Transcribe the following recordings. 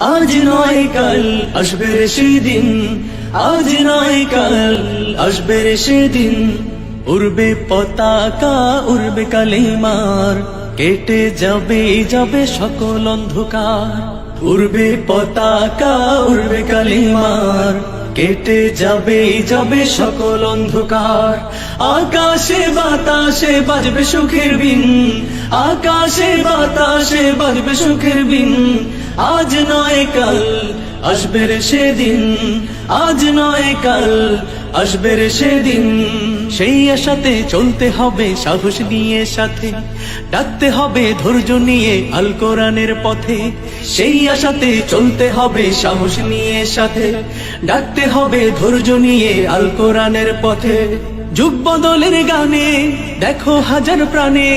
আজ নয় কাল আসবে রে সেদিন, আজ নয় কাল আসবে রে সেদিন, উড়বে পতাকা উড়বে কালিমার, কেটে যাবে যাবে সকল অন্ধকার। উড়বে পতাকা উড়বে কালিমার, কেটে যাবে যাবে সকল অন্ধকার। আকাশে বাতাসে বাজবে সুখের বিন, আকাশে বাতাসে বাজবে সুখের বিন, আজ নয় কাল আসবে রে সেদিন, আজ নয় কাল আসবে রে সেদিন। সেই আশাতে চলতে হবে সাহস নিয়ে সাথে, ডাকতে হবে ধৈর্য নিয়ে আল কোরআনের পথে। সেই আশাতে চলতে হবে সাহস নিয়ে সাথে, ডাকতে হবে ধৈর্য নিয়ে আল কোরআনের পথে। যুগ বদলের গানে দেখো হাজার প্রাণে,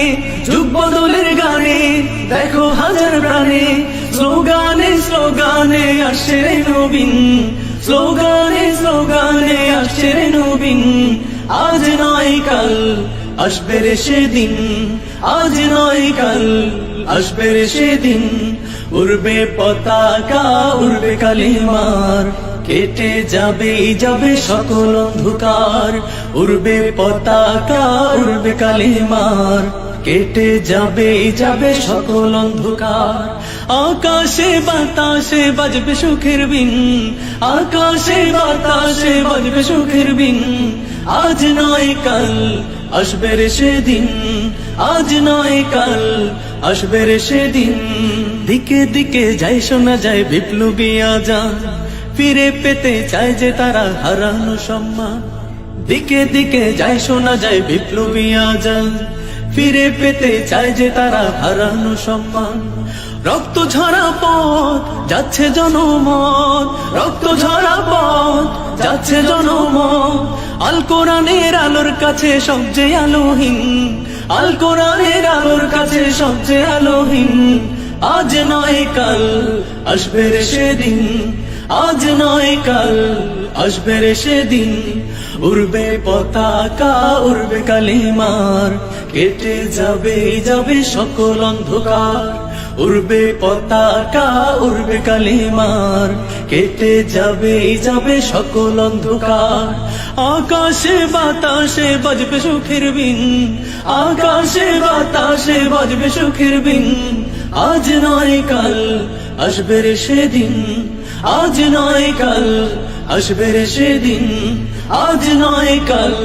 যুগ বদলের গানে দেখো হাজার প্রাণে, স্লোগানে স্লোগানে আসছে রে নবীন, স্লোগানে স্লোগানে আসছে রে নবীন। আজ নয় কাল আসবে রে সেদিন, আজ নয় কাল আসবে রে সেদিন, উড়বে পতাকা উড়বে কালিমার, কেটে যাবে যাবে সকল অন্ধকার। উড়বে পতাকা উড়বে কালিমার, কেটে যাবে যাবে সকল অন্ধকার। আকাশে বাতাসে বাজবে সুখের বিন, আকাশে বাতাসে বাজবে সুখের বিন, আজ নয় কাল আসবে রে সেদিন, আজ নয় কাল আসবে রে সেদিন। দিকে দিকে যাই শোনা যায় বিপ্লবী আজান, ফিরে পেতে চায় যে তারা হারানো সম্মান। দিকে দিকে যায় শোনা যায় বিপ্লবী আজান, ফিরে পেতে চায় যে তারা হারানো সম্মান। রক্ত ঝরা পথ যাচ্ছে জনমত, রক্ত ঝরা পথ যাচ্ছে জনমত, আল কোরআনের আলোর কাছে সবচেয়ে আলোহীন, আল কোরআনের আলোর কাছে সবচেয়ে আলোহীন। আজ নয় কাল আসবে রে সেদিন, আজ নয় কাল আসবে রে সেদিন, উড়বে পতাকা উড়বে কালিমার, কেটে যাবে যাবে সকল অন্ধকার। উড়বে পতাকা উড়বে কালিমার, কেটে যাবে যাবে সকল অন্ধকার। আকাশে বাতাসে বাজবে সুখের বিন, আকাশে বাতাসে বাজবে সুখের বিন, আজ নয় কাল আসবে রে সেদিন, আজ নয় কাল আসবে রে সেদিন, আজ নয় কাল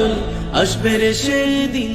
আসবে রে সেদিন।